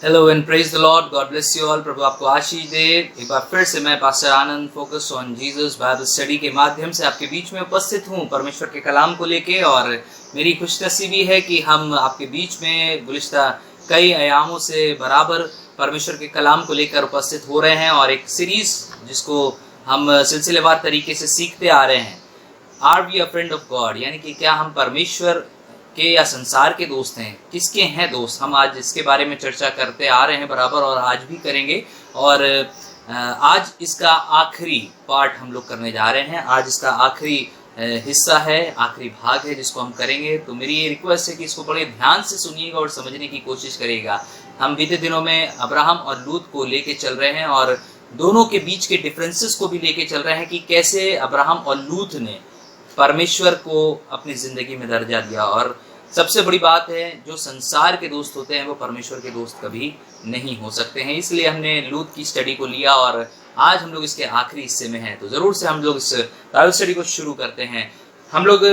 Hello and praise the Lord, God bless you all. प्रभु आपको आशीष दे। एक बार फिर से मैं pastor Anand focus on Jesus Bible study के माध्यम से आपके बीच में उपस्थित हूँ परमेश्वर के कलाम को लेके। और मेरी खुशनसीबी है कि हम आपके बीच में गुज़िश्ता कई आयामों से बराबर परमेश्वर के कलाम को लेकर उपस्थित हो रहे हैं और एक सीरीज जिसको हम सिलसिलेवार तरीके से सीखते आ रहे हैं, are we a friend of God, यानी कि क्या हम परमेश्वर के या संसार के दोस्त हैं, किसके हैं दोस्त। हम आज इसके बारे में चर्चा करते आ रहे हैं बराबर और आज भी करेंगे। और आज इसका आखिरी पार्ट हम लोग करने जा रहे हैं। आज इसका आखिरी हिस्सा है, आखिरी भाग है जिसको हम करेंगे। तो मेरी ये रिक्वेस्ट है कि इसको बड़े ध्यान से सुनिएगा और समझने की कोशिश करिएगा। हम बीते दिनों में अब्राहम और लूत को लेके चल रहे हैं और दोनों के बीच के डिफरेंसेस को भी लेके चल रहे हैं कि कैसे अब्राहम और लूत ने परमेश्वर को अपनी जिंदगी में दर्जा दिया। और सबसे बड़ी बात है, जो संसार के दोस्त होते हैं वो परमेश्वर के दोस्त कभी नहीं हो सकते हैं। इसलिए हमने लूत की स्टडी को लिया और आज हम लोग इसके आखिरी हिस्से में हैं। तो जरूर से हम लोग इस बाइबल स्टडी को शुरू करते हैं। हम लोग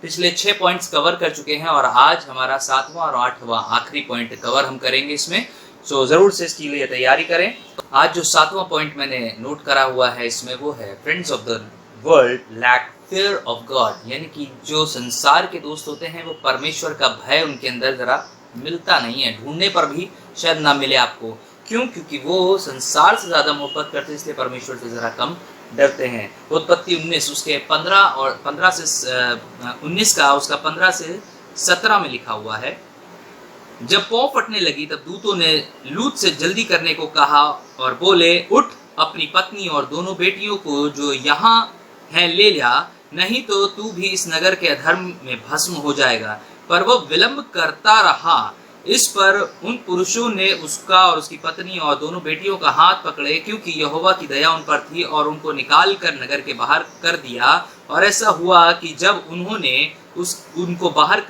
पिछले 6 पॉइंट्स कवर कर चुके हैं और आज हमारा 7वां और 8वां आखिरी पॉइंट कवर हम करेंगे इसमें। सो जरूर से इसके लिए तैयारी करें। आज जो 7वां पॉइंट मैंने नोट करा हुआ है इसमें वो है, friends of the world lack fear of God, यानी कि जो संसार के दोस्त होते हैं वो परमेश्वर का भय उनके अंदर जरा मिलता नहीं है। ढूंढने पर भी शायद ना मिले आपको। क्यों? क्योंकि वो संसार से ज्यादा मोहब्बत करते हैं, इसलिए परमेश्वर से जरा कम डरते हैं। उत्पत्ति 19 उसके 15 से 19 का उसका 15 से 17 में लिखा हुआ है, जब पौ फटने लगी तब दूतों ने लूत से जल्दी करने को कहा और बोले, उठ अपनी पत्नी और दोनों बेटियों को जो यहाँ है ले लिया, नहीं तो तू भी इस नगर के अधर्म में भस्म हो जाएगा। पर वह विलंब करता रहा। इस पर उन पुरुषों ने उसका और उसकी पत्नी और दोनों बेटियों का हाथ पकड़े, क्योंकि यहोवा की दया उन पर थी, और उनको निकाल कर नगर के बाहर कर दिया। और ऐसा हुआ कि जब उन्होंने उनको बाहर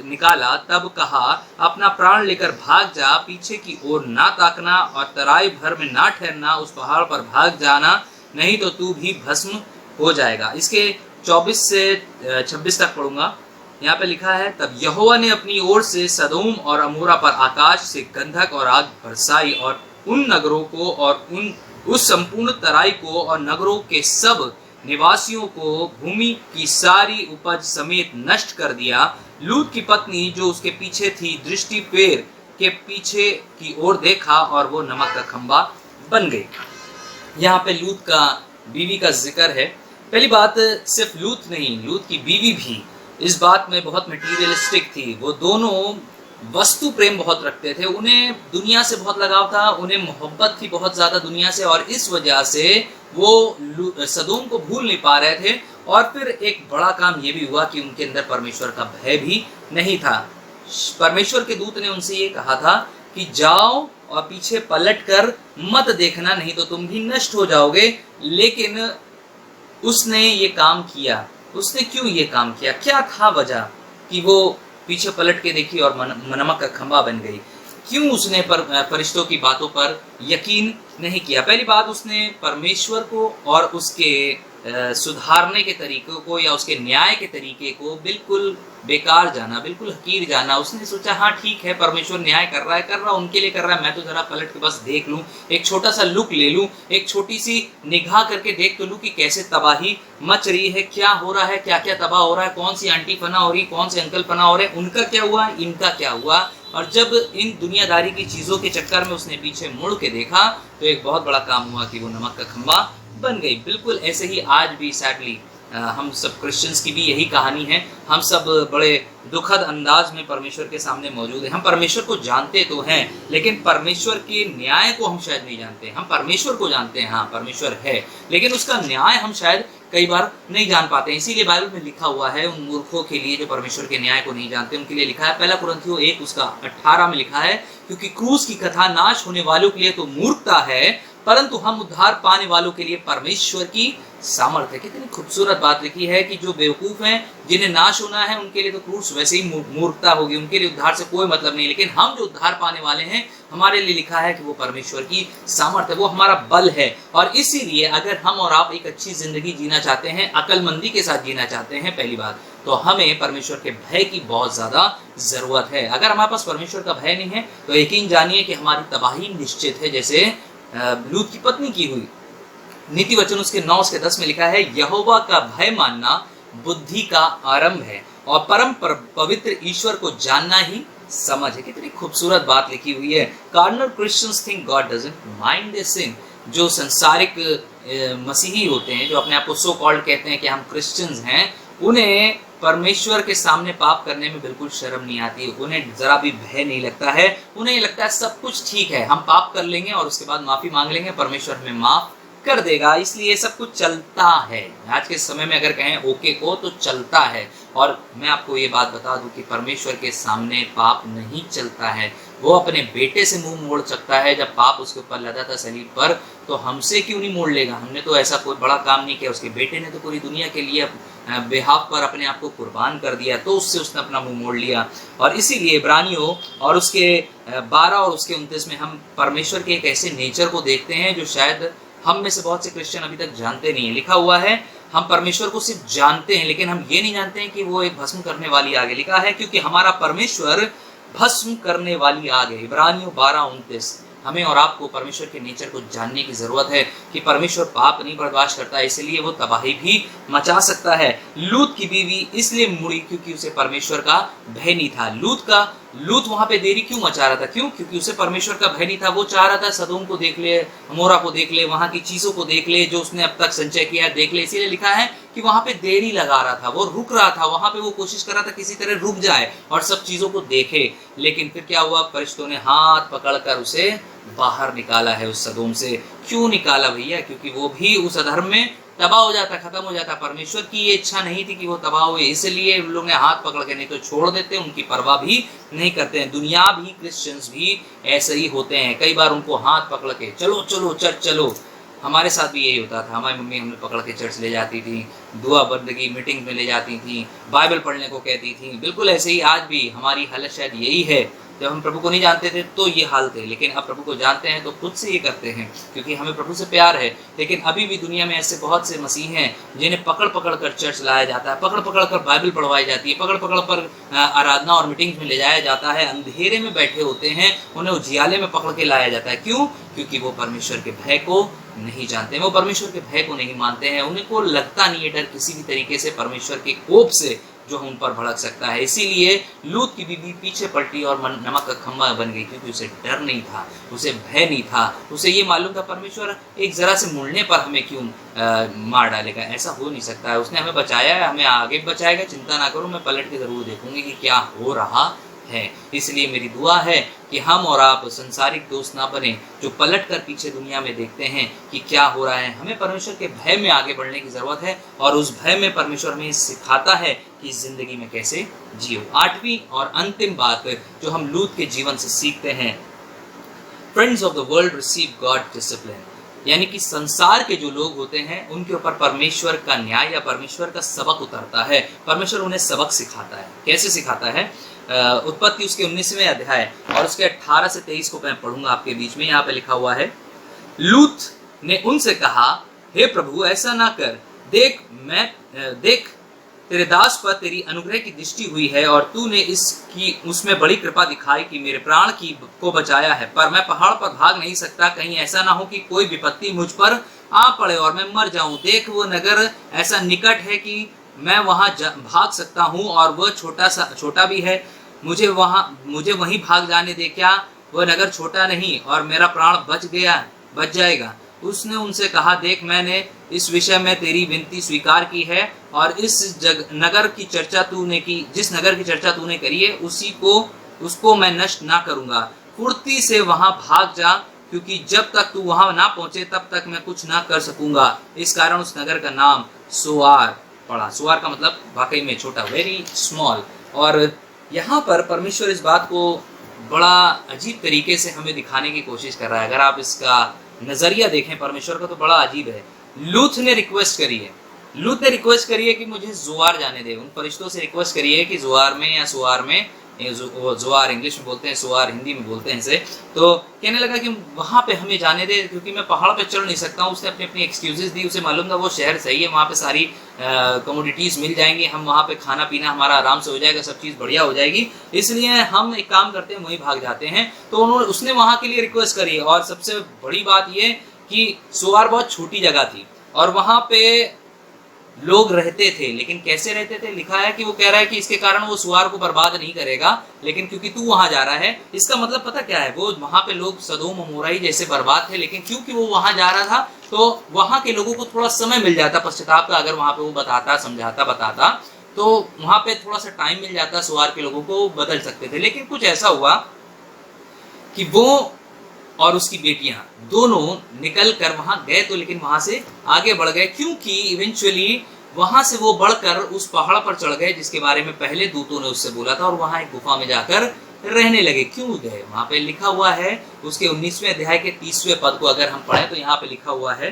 निकाला तब कहा, अपना प्राण लेकर भाग जा, पीछे की ओर ना ताकना और तराई भर में ना ठहरना, उस पहाड़ पर भाग जाना, नहीं तो तू भी भस्म हो जाएगा। इसके 24 से 26 तक पढ़ूंगा। यहाँ पे लिखा है, तब यहोवा ने अपनी ओर से सदोम और अमोरा पर आकाश से गंधक और आग बरसाई और उन नगरों को और उस संपूर्ण तराई को और नगरों के सब निवासियों को भूमि की सारी उपज समेत नष्ट कर दिया। लूत की पत्नी जो उसके पीछे थी, दृष्टि पेड़ के पीछे की ओर देखा और वो नमक का खंबा बन गई। यहाँ पे लूत का बीवी का जिक्र है। पहली बात, सिर्फ लूत नहीं, लूत की बीवी भी इस बात में बहुत मटीरियलिस्टिक थी। वो दोनों वस्तु प्रेम बहुत रखते थे, उन्हें दुनिया से बहुत लगाव था, उन्हें मोहब्बत थी बहुत ज्यादा दुनिया से, और इस वजह से वो सदोम को भूल नहीं पा रहे थे। और फिर एक बड़ा काम ये भी हुआ कि उनके अंदर परमेश्वर का भय भी नहीं था। परमेश्वर के दूत ने उनसे ये कहा था कि जाओ और पीछे पलट कर मत देखना, नहीं तो तुम भी नष्ट हो जाओगे। लेकिन उसने ये काम किया। उसने क्यों ये काम किया? क्या था वजह कि वो पीछे पलट के देखी और नमक का खंबा बन गई? क्यों उसने फरिश्तों की बातों पर यकीन नहीं किया? पहली बात, उसने परमेश्वर को और उसके सुधारने के तरीकों को या उसके न्याय के तरीके को बिल्कुल बेकार जाना, बिल्कुल हकीर जाना। उसने सोचा, हाँ ठीक है, परमेश्वर न्याय कर रहा उनके लिए कर रहा है, मैं तो जरा पलट के बस देख लूं, एक छोटा सा लुक ले लूं, एक छोटी सी निगाह करके देख तो लूं कि कैसे तबाही मच रही है, क्या हो रहा है, क्या क्या तबाह हो रहा है, कौन सी आंटी फना हो रही, कौन से अंकल फना हो रहे, उनका क्या हुआ, इनका क्या हुआ। और जब इन दुनियादारी की चीजों के चक्कर में उसने पीछे मुड़ के देखा तो एक बहुत बड़ा काम हुआ कि वो नमक का खंबा बन गई। बिल्कुल ऐसे ही आज भी सैडली हम सब क्रिश्चियंस की भी यही कहानी है। हम सब बड़े दुखद अंदाज में परमेश्वर के सामने मौजूद हैं। हम परमेश्वर को जानते तो हैं, लेकिन परमेश्वर के न्याय को हम शायद नहीं जानते। हम परमेश्वर को जानते हैं, हाँ परमेश्वर है, लेकिन उसका न्याय हम शायद कई बार नहीं जान पाते हैं। इसीलिए बाइबल में लिखा हुआ है उन मूर्खों के लिए जो परमेश्वर के न्याय को नहीं जानते, उनके लिए लिखा है, 1 कुरिन्थियों 1 उसका 18 में लिखा है, क्योंकि क्रूस की कथा नाश होने वालों के लिए तो मूर्खता है, परंतु हम उद्धार पाने वालों के लिए परमेश्वर की सामर्थ्य। कितनी खूबसूरत बात लिखी है कि जो बेवकूफ हैं, जिन्हें नाश होना है, उनके लिए तो क्रूस वैसे ही मूर्खता होगी, उनके लिए उद्धार से कोई मतलब नहीं। लेकिन हम जो उद्धार पाने वाले हैं, हमारे लिए लिखा है कि वो परमेश्वर की सामर्थ्य, वो हमारा बल है। और इसीलिए अगर हम और आप एक अच्छी जिंदगी जीना चाहते हैं, अक्लमंदी के साथ जीना चाहते हैं, पहली बात तो हमें परमेश्वर के भय की बहुत ज्यादा जरूरत है। अगर हमारे पास परमेश्वर का भय नहीं है तो यकीन जानिए कि हमारी तबाही निश्चित है। जैसे लूत की पत्नी की हुई। नीति वचन उसके 9 से 10 में लिखा है, यहोवा का भय मानना बुद्धि का आरंभ है और परम पवित्र ईश्वर को जानना ही समझ है। कितनी खूबसूरत बात लिखी हुई है। Carnal Christians think God doesn't mind their sin. जो संसारिक मसीही होते हैं, जो अपने आप को सो कॉल्ड कहते हैं कि हम क्रिश्चियंस हैं, उन्हें परमेश्वर के सामने पाप करने में बिल्कुल शर्म नहीं आती, उन्हें जरा भी भय नहीं लगता है। उन्हें लगता है सब कुछ ठीक है, हम पाप कर लेंगे और उसके बाद माफी मांग लेंगे, परमेश्वर हमें माफ कर देगा, इसलिए सब कुछ चलता है। आज के समय में अगर कहें ओके को तो चलता है। और मैं आपको ये बात बता दूं कि परमेश्वर के सामने पाप नहीं चलता है। वो अपने बेटे से मुंह मोड़ सकता है। जब पाप उसके ऊपर लदा था सलीब पर, तो हमसे क्यों नहीं मोड़ लेगा? हमने तो ऐसा कोई बड़ा काम नहीं किया, उसके बेटे ने तो पूरी दुनिया के लिए बेहाफ पर अपने आप को कुर्बान कर दिया, तो उससे उसने अपना मुंह मोड़ लिया। और इसीलिए इब्रानियों और उसके 12 और उसके 29 में हम परमेश्वर के एक ऐसे नेचर को देखते हैं जो शायद हम में से बहुत से क्रिश्चियन अभी तक जानते नहीं है। लिखा हुआ है, हम परमेश्वर को सिर्फ जानते हैं, लेकिन हम ये नहीं जानते हैं कि वो एक भस्म करने वाली आग है। लिखा है, क्योंकि हमारा परमेश्वर भस्म करने वाली आग है। इब्रानियों 12:29। हमें और आपको परमेश्वर के नेचर को जानने की जरूरत है कि परमेश्वर पाप नहीं बर्दाश्त करता, इसलिए वो तबाही भी मचा सकता है। लूत की बीवी इसलिए मुड़ी क्योंकि उसे परमेश्वर का भय नहीं था। लूत वहां पे देरी क्यों मचा रहा था? क्यों? क्योंकि उसे परमेश्वर का भय नहीं था। वो चाह रहा था सदोम को देख ले, अमोरा को देख ले, वहां की चीजों को देख ले जो उसने अब तक संचय किया देख ले। इसीलिए लिखा है कि वहां पे देरी लगा रहा था, वो रुक रहा था, वहां पे वो कोशिश कर रहा था किसी तरह रुक जाए और सब चीजों को देखे। लेकिन फिर क्या हुआ? फरिश्तों ने हाथ पकड़कर उसे बाहर निकाला है उस सदोम से। क्यों निकाला भैया? क्योंकि वो भी उस अधर्म में तबाह हो जाता, खत्म हो जाता। परमेश्वर की ये इच्छा नहीं थी कि वो तबाह हुए, इसलिए उन लोगों ने हाथ पकड़ के नहीं तो छोड़ देते, उनकी परवाह भी नहीं करते हैं। दुनिया भी, क्रिश्चियंस भी ऐसे ही होते हैं। कई बार उनको हाथ पकड़ के चलो चलो चर्च चलो। हमारे साथ भी यही होता था। हमारी मम्मी हमें पकड़ के चर्च ले जाती थी, दुआ बंदगी मीटिंग में ले जाती थी, बाइबल पढ़ने को कहती थी। बिल्कुल ऐसे ही आज भी हमारी हालत शायद यही है। जब हम प्रभु को नहीं जानते थे तो ये हाल थे, लेकिन अब प्रभु को जानते हैं तो खुद से ये करते हैं, क्योंकि हमें प्रभु से प्यार है। लेकिन अभी भी दुनिया में ऐसे बहुत से मसीह हैं जिन्हें पकड़ पकड़ कर चर्च लाया जाता है, पकड़ पकड़ कर बाइबल पढ़वाई जाती है, पकड़ पकड़ कर आराधना और मीटिंग्स में ले जाया जाता है। अंधेरे में बैठे होते हैं, उन्हें उजियाले में पकड़ के लाया जाता है। क्यों? क्योंकि वो परमेश्वर के भय को नहीं जानते, वो परमेश्वर के भय को नहीं मानते हैं। उनको लगता नहीं है डर किसी भी तरीके से परमेश्वर के कोप से जो उन पर भड़क सकता है। इसीलिए लूत की बीवी पीछे पलटी और नमक का खम्भा बन गई, क्योंकि उसे डर नहीं था, उसे भय नहीं था। उसे ये मालूम था परमेश्वर एक जरा से मुड़ने पर हमें क्यों मार डालेगा, ऐसा हो नहीं सकता है। उसने हमें बचाया है, हमें आगे बचाएगा, चिंता ना करो, मैं पलट के जरूर देखूंगी कि क्या हो रहा है। इसलिए मेरी दुआ है कि हम और आप संसारिक दोस्त ना बने जो पलट कर पीछे दुनिया में देखते हैं कि क्या हो रहा है। हमें परमेश्वर के भय में आगे बढ़ने की जरूरत है, और उस भय में परमेश्वर हमें सिखाता है कि जिंदगी में कैसे जियो। 8वीं और अंतिम बात जो हम लूत के जीवन से सीखते हैं, friends of the world receive God discipline. यानी कि संसार के जो लोग होते हैं उनके ऊपर परमेश्वर का न्याय या परमेश्वर का सबक उतरता है। परमेश्वर उन्हें सबक सिखाता है। कैसे सिखाता है? उत्पत्ति उसके 19वें अध्याय और उसके 18 से 23 को मैं पढ़ूंगा आपके बीच में। यहाँ पे लिखा हुआ है, लूत ने उनसे कहा, हे प्रभु ऐसा ना कर, देख तेरे दास पर तेरी अनुग्रह की दृष्टि हुई है और तूने इसकी उसमें बड़ी कृपा दिखाई कि मेरे प्राण को बचाया है। पर मैं पहाड़ पर भाग नहीं सकता, कहीं ऐसा ना हो कि कोई विपत्ति मुझ पर आ पड़े और मैं मर जाऊं। देख वो नगर ऐसा निकट है कि मैं वहां भाग सकता हूं और वह छोटा भी है, मुझे वहीं भाग जाने दे। क्या वह नगर छोटा नहीं और मेरा प्राण बच जाएगा? उसने उनसे कहा, देख मैंने इस विषय में तेरी विनती स्वीकार की है और जिस नगर की चर्चा तूने करी है उसको मैं नष्ट ना करूंगा। फुर्ती से वहां भाग जा, क्योंकि जब तक तू वहां ना पहुंचे तब तक मैं कुछ ना कर सकूंगा। इस कारण उस नगर का नाम सोआर पड़ा। सोआर का मतलब वाकई में छोटा, वेरी स्मॉल। और यहाँ पर परमेश्वर इस बात को बड़ा अजीब तरीके से हमें दिखाने की कोशिश कर रहा है। अगर आप इसका नजरिया देखें परमेश्वर का तो बड़ा अजीब है। लूत ने रिक्वेस्ट करी है, लूत ने रिक्वेस्ट करी है कि मुझे ज़ोआर जाने दे। उन फरिश्तों से रिक्वेस्ट करी है कि ज़ोआर में या सुआर में, वो ज़ोआर इंग्लिश में बोलते हैं, सुआर हिंदी में बोलते हैं इसे, तो कहने लगा कि वहाँ पे हमें जाने दे क्योंकि मैं पहाड़ पे चढ़ नहीं सकता हूँ। उसने अपनी अपनी एक्सक्यूजेस दी, उसे मालूम था वो शहर सही है, वहाँ पे सारी कमोडिटीज़ मिल जाएंगी, हम वहाँ पे खाना पीना हमारा आराम से हो जाएगा, सब चीज़ बढ़िया हो जाएगी, इसलिए हम एक काम करते हैं वहीं भाग जाते हैं। तो उसने वहाँ के लिए रिक्वेस्ट करी। और सबसे बड़ी बात ये कि सुआर बहुत छोटी जगह थी और वहाँ पे लोग रहते थे, लेकिन कैसे रहते थे, लिखा है कि वो कह रहा है कि इसके कारण वो सुआर को बर्बाद नहीं करेगा, लेकिन क्योंकि तू वहां जा रहा है। इसका मतलब पता क्या है, वो वहां पे लोग सदोम अमोरा जैसे बर्बाद थे, लेकिन क्योंकि वो वहां जा रहा था तो वहां के लोगों को थोड़ा समय मिल जाता पश्चाताप का। अगर वहां पे वो बताता, समझाता, बताता तो वहां पे थोड़ा सा टाइम मिल जाता, सुआर के लोगों को बदल सकते थे। लेकिन कुछ ऐसा हुआ कि वो और उसकी बेटियां दोनों निकल कर वहां गए तो, लेकिन वहां से आगे बढ़ गए क्योंकि इवेंचुअली वहां से वो बढ़कर उस पहाड़ पर चढ़ गए जिसके बारे में पहले दूतों ने उससे बोला था, और वहां एक गुफा में जाकर रहने लगे। क्यों गए, वहां पे लिखा हुआ है उसके 19वें अध्याय के 30वें पद को अगर हम पढ़ें तो यहाँ पे लिखा हुआ है,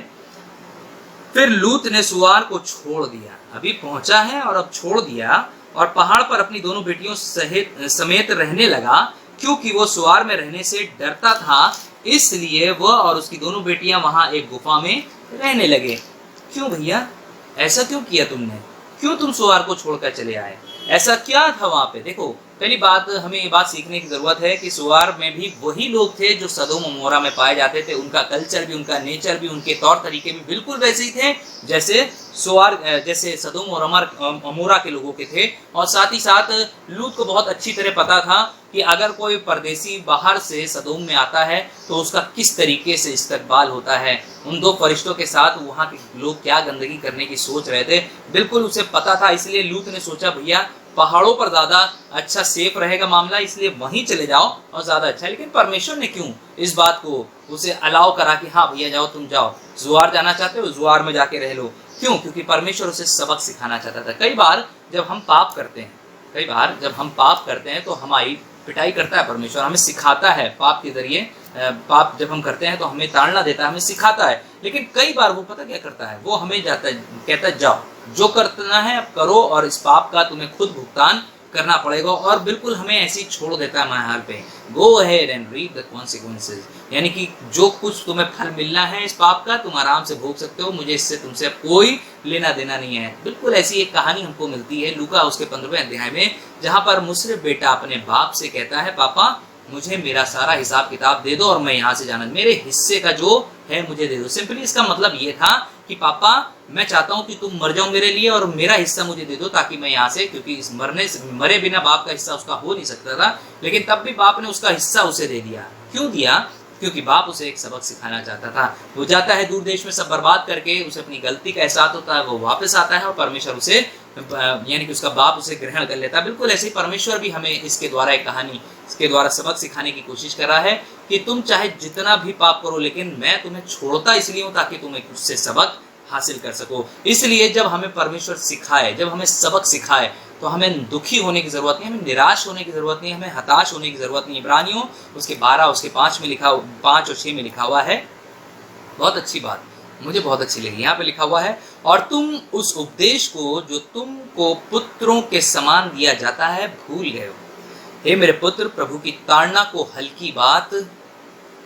फिर लूत ने सुआर को छोड़ दिया, अभी पहुंचा है और अब छोड़ दिया, और पहाड़ पर अपनी दोनों बेटियों समेत रहने लगा क्योंकि वो सुआर में रहने से डरता था, इसलिए वह और उसकी दोनों बेटियां वहां एक गुफा में रहने लगे। क्यों भैया, ऐसा क्यों किया तुमने, क्यों तुम सुआर को छोड़कर चले आए, ऐसा क्या था वहां पे। देखो पहली बात हमें ये बात सीखने की जरूरत है कि सुआर में भी वही लोग थे जो सदोम अमोरा में पाए जाते थे। उनका कल्चर भी, उनका नेचर भी, उनके तौर तरीके भी बिल्कुल वैसे ही थे जैसे जैसे सदोम और अमोरा के लोगों के थे। और साथ ही साथ लूत को बहुत अच्छी तरह पता था कि अगर कोई परदेसी बाहर से सदोम में आता है तो उसका किस तरीके से इस्तकबाल होता है। उन दो फरिश्तों के साथ वहाँ के लोग क्या गंदगी करने की सोच रहे थे, बिल्कुल उसे पता था। इसलिए लूत ने सोचा भैया पहाड़ों पर ज्यादा अच्छा सेफ रहेगा मामला, इसलिए वहीं चले जाओ और ज्यादा अच्छा। लेकिन परमेश्वर ने क्यों इस बात को उसे अलाउ करा कि हाँ भैया जाओ, तुम जाओ, जुआर जाना चाहते हो जुआर में जाके रह लो। क्यों, क्योंकि परमेश्वर उसे सबक सिखाना चाहता था। कई बार जब हम पाप करते हैं तो हमारी पिटाई करता है परमेश्वर, हमें सिखाता है पाप के जरिए। पाप जब हम करते हैं तो हमें ताड़ना देता है, हमें सिखाता है। लेकिन कई बार वो पता क्या करता है, वो हमें कहता है जाओ, जो करना है अब करो और इस पाप का तुम्हें खुद भुगतान करना पड़ेगा, और बिल्कुल हमें ऐसे ही छोड़ देता है महाल पे। Go ahead and reap the consequences, यानी कि जो कुछ तुम्हें फल मिलना है इस पाप का तुम आराम से भोग सकते हो, मुझे इससे तुमसे कोई लेना देना नहीं है। बिल्कुल ऐसी एक कहानी हमको मिलती है लूका उसके 15वें अध्याय में, जहाँ पर मुसरिफ बेटा अपने बाप से कहता है, पापा मुझे मेरा सारा हिसाब किताब दे दो और मैं यहाँ से जाना, मेरे हिस्से का जो है मुझे दे दो। सिंपली इसका मतलब ये था कि पापा मैं चाहता हूँ कि तुम मर जाओ मेरे लिए और मेरा हिस्सा मुझे दे दो, ताकि मैं यहाँ से, क्योंकि इस मरे बिना बाप का हिस्सा उसका हो नहीं सकता था, लेकिन तब भी बाप ने उसका हिस्सा उसे दे दिया। क्यों दिया, क्योंकि बाप उसे एक सबक सिखाना चाहता था। वो जाता है दूर देश में सब बर्बाद करके, उसे अपनी गलती का एहसास होता है, वो वापस आता है और परमेश्वर उसे, यानी कि उसका बाप उसे ग्रहण कर लेता है। बिल्कुल ऐसे ही परमेश्वर भी हमें इसके द्वारा एक कहानी, इसके द्वारा सबक सिखाने की कोशिश कर रहा है कि तुम चाहे जितना भी पाप करो, लेकिन मैं तुम्हें छोड़ता इसलिए हूँ ताकि तुम एक उससे सबक हासिल कर सको। इसलिए जब हमें परमेश्वर सिखाए, जब हमें सबक सिखाए, तो हमें दुखी होने की जरूरत नहीं, हमें निराश होने की जरूरत नहीं, हमें हताश होने की जरूरत नहीं। इब्रानियों उसके 12 उसके 5 में लिखा, 5 और 6 में लिखा हुआ है, बहुत अच्छी बात मुझे बहुत अच्छी लगी। यहाँ पे लिखा हुआ है, और तुम उस उपदेश को जो तुमको पुत्रों के समान दिया जाता है भूल गए हो। हे मेरे पुत्र, प्रभु की ताड़ना को हल्की बात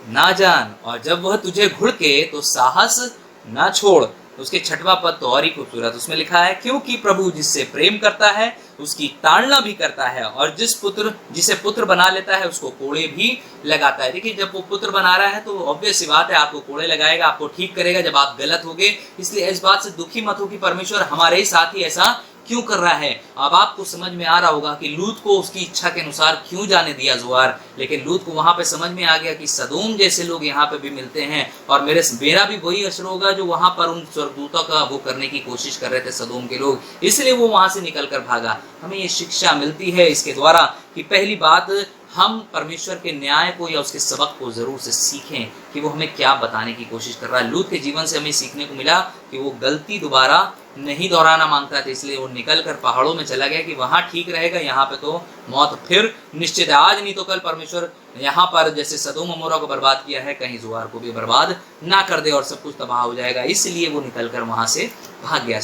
ना जान, और जब वह तुझे घुड़के तो साहस ना छोड़। उसके 6वां पद तो और ही खूबसूरत, उसमें लिखा है, क्योंकि प्रभु जिससे प्रेम करता है उसकी ताड़ना भी करता है, और जिसे पुत्र बना लेता है उसको कोड़े भी लगाता है। देखिए जब वो पुत्र बना रहा है तो ऑब्वियस सी बात है आपको कोड़े लगाएगा, आपको ठीक करेगा जब आप गलत होगे। इसलिए इस बात से दुखी मत हो कि परमेश्वर हमारे ही साथ ही ऐसा क्यों कर रहा है। अब आपको समझ में आ रहा होगा कि लूत को उसकी इच्छा के अनुसार क्यों जाने दिया जुआर, लेकिन लूत को वहां पे समझ में आ गया कि सदोम जैसे लोग यहाँ पे भी मिलते हैं, और मेरा भी वही असर होगा जो वहां पर उन स्वर्गदूतों का वो करने की कोशिश कर रहे थे सदोम के लोग, इसलिए वो वहां से निकल कर भागा। हमें ये शिक्षा मिलती है इसके द्वारा कि पहली बात, हम परमेश्वर के न्याय को या उसके सबक को ज़रूर से सीखें कि वो हमें क्या बताने की कोशिश कर रहा है। लूत के जीवन से हमें सीखने को मिला कि वो गलती दोबारा नहीं दोहराना मांगता था, इसलिए वो निकल कर पहाड़ों में चला गया कि वहाँ ठीक रहेगा, यहाँ पे तो मौत फिर निश्चित है। आज नहीं तो कल परमेश्वर यहाँ पर जैसे सदोम अमोरा को बर्बाद किया है, कहीं ज़ोआर को भी बर्बाद ना कर दे और सब कुछ तबाह हो जाएगा, इसलिए वो निकल कर वहाँ से भाग गया।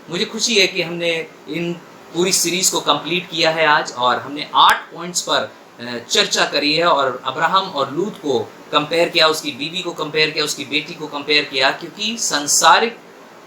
मुझे खुशी है कि हमने इन पूरी सीरीज को कंप्लीट किया है आज, और हमने 8 पॉइंट्स पर चर्चा करी है और अब्राहम और लूत को कंपेयर किया, उसकी बीवी को कंपेयर किया, उसकी बेटी को कंपेयर किया, क्योंकि संसारिक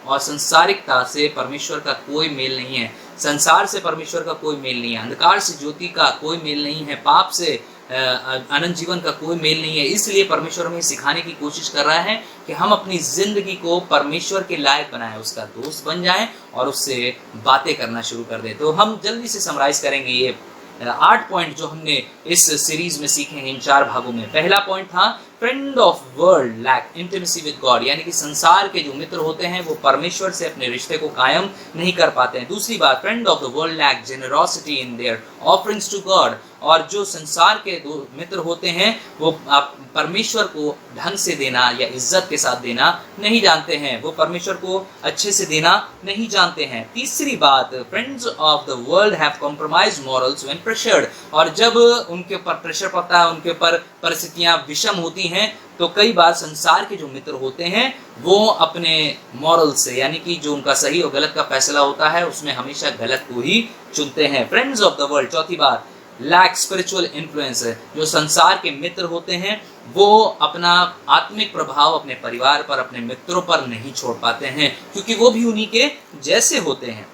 और संसारिकता से परमेश्वर का कोई मेल नहीं है, संसार से परमेश्वर का कोई मेल नहीं है, अंधकार से ज्योति का कोई मेल नहीं है, पाप से अनंत जीवन का कोई मेल नहीं है। इसलिए परमेश्वर हमें सिखाने की कोशिश कर रहा है कि हम अपनी जिंदगी को परमेश्वर के लायक बनाएं, उसका दोस्त बन जाएं और उससे बातें करना शुरू कर दें। तो हम जल्दी से समराइज करेंगे ये 8 पॉइंट जो हमने इस सीरीज में सीखे हैं इन 4 भागों में। पहला पॉइंट था friend of world lack intimacy with God, यानी कि संसार के जो मित्र होते हैं वो परमेश्वर से अपने रिश्ते को कायम नहीं कर पाते हैं। दूसरी बात, friend of the world lack generosity in their offerings to God, और जो संसार के दो मित्र होते हैं वो परमेश्वर को ढंग से देना या इज्जत के साथ देना नहीं जानते हैं, वो परमेश्वर को अच्छे से देना नहीं जानते हैं। तीसरी बात, friends of the world have compromised morals when pressured, और जब उनके ऊपर प्रेशर पड़ता है, उनके ऊपर परिस्थितियां विषम होती हैं, तो कई बार संसार के जो मित्र होते हैं वो अपने मॉरल से, यानी कि जो उनका सही और गलत का फैसला होता है उसमें हमेशा गलत को ही चुनते हैं। फ्रेंड्स ऑफ द वर्ल्ड, चौथी बात, लैक स्पिरिचुअल इन्फ्लुएंस, जो संसार के मित्र होते हैं वो अपना आत्मिक प्रभाव अपने परिवार पर, अपने मित्रों पर नहीं छोड़ पाते हैं, क्योंकि वो भी उन्हीं के जैसे होते हैं।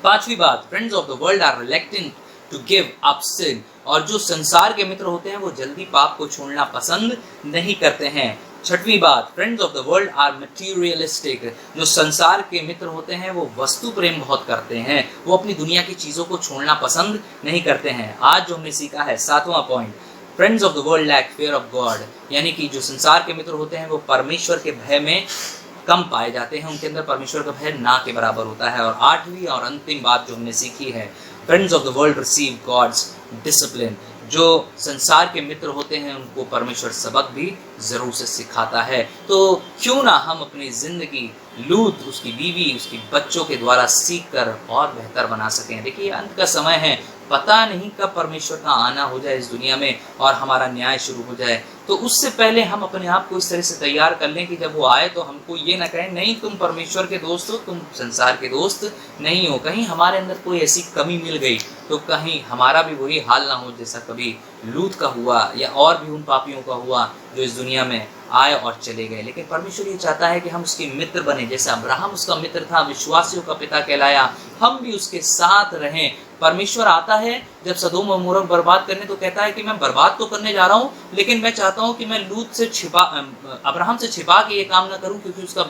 पांचवी बात, friends of the world are reluctant to give up sin, और जो संसार के मित्र होते हैं वो जल्दी पाप को छोड़ना पसंद नहीं करते हैं। छठवीं बात, friends of the world are materialistic, जो संसार के मित्र होते हैं वो वस्तु प्रेम बहुत करते हैं, वो अपनी दुनिया की चीज़ों को छोड़ना पसंद नहीं करते हैं। आज जो हमने सीखा है 7वां point, friends of the world lack fear of God, यानी कि जो संसार के मित्र होते हैं वो परमेश्वर के भय में कम पाए जाते हैं, उनके अंदर परमेश्वर का भय ना के बराबर होता है। और 8वीं और अंतिम बात जो हमने सीखी है, friends of the world receive God's discipline, जो संसार के मित्र होते हैं उनको परमेश्वर सबक भी ज़रूर से सिखाता है। तो क्यों ना हम अपनी ज़िंदगी लूत, उसकी बीवी, उसके बच्चों के द्वारा सीख कर और बेहतर बना सकें। देखिए अंत का समय है, पता नहीं कब परमेश्वर का आना हो जाए इस दुनिया में और हमारा न्याय शुरू हो जाए, तो उससे पहले हम अपने आप को इस तरह से तैयार कर लें कि जब वो आए तो हमको ये ना कहें नहीं तुम परमेश्वर के दोस्त हो, तुम संसार के दोस्त नहीं हो। कहीं हमारे अंदर कोई ऐसी कमी मिल गई तो कहीं हमारा भी वही हाल ना हो जैसा कभी लूत का हुआ या और भी उन पापियों का हुआ जो इस दुनिया में आए और चले गए। लेकिन परमेश्वर ये चाहता है कि हम उसके मित्र बने, जैसे अब्राहम उसका मित्र था, विश्वासियों का पिता कहलाया, हम भी उसके साथ रहें। परमेश्वर आता है जब सदोम और अमोरा बर्बाद करने तो कहता है कि मैं बर्बाद तो करने जा रहा हूँ, लेकिन मैं चाहता हूँ कि मैं लूत से अब्राहम से छिपा के ये काम ना करूँ, क्योंकि उसका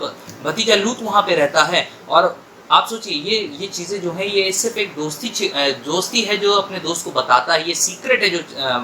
भतीजा लूत वहाँ पे रहता है। और आप सोचिए ये चीज़ें जो है ये सिर्फ एक दोस्ती है जो अपने दोस्त को बताता है, ये सीक्रेट है जो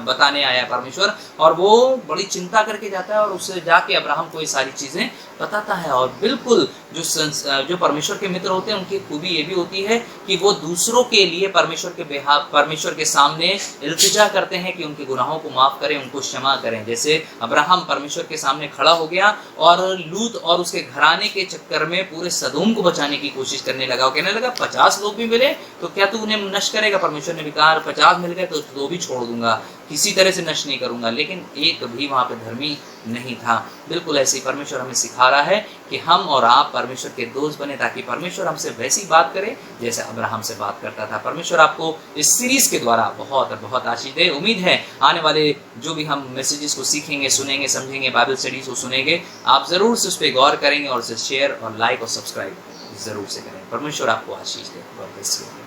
बताने आया है परमेश्वर, और वो बड़ी चिंता करके जाता है और उससे जाके अब्राहम को ये सारी चीज़ें बताता है। और बिल्कुल जो परमेश्वर के मित्र होते हैं उनकी खूबी ये भी होती है कि वो दूसरों के लिए परमेश्वर के सामने इल्तिजा करते हैं कि उनके गुनाहों को माफ़ करें, उनको क्षमा करें। जैसे अब्राहम परमेश्वर के सामने खड़ा हो गया और लूत और उसके घराने के चक्कर में पूरे सदोम को बचाने की कोशिश करने लगा। वो कहने लगा 50 लोग भी मिले तो क्या तू उन्हें नष्ट करेगा? परमेश्वर ने भी कहा 50 मिल गए तो भी छोड़ दूंगा, किसी तरह से नष्ट नहीं करूंगा। लेकिन एक भी वहाँ पे धर्मी नहीं था। बिल्कुल ऐसे ही परमेश्वर हमें सिखा रहा है कि हम और आप परमेश्वर के दोस्त बने, ताकि परमेश्वर हमसे वैसी बात करे जैसे अब्राहम से बात करता था। परमेश्वर आपको इस सीरीज के द्वारा बहुत बहुत आशीष दे। उम्मीद है आने वाले जो भी हम मैसेजेस को सीखेंगे, सुनेंगे, समझेंगे, बाइबल स्टडीज को सुनेंगे, आप ज़रूर से उस पर गौर करेंगे और उसे शेयर और लाइक और सब्सक्राइब ज़रूर से करें। परमेश्वर आपको आशीष दे। God bless you.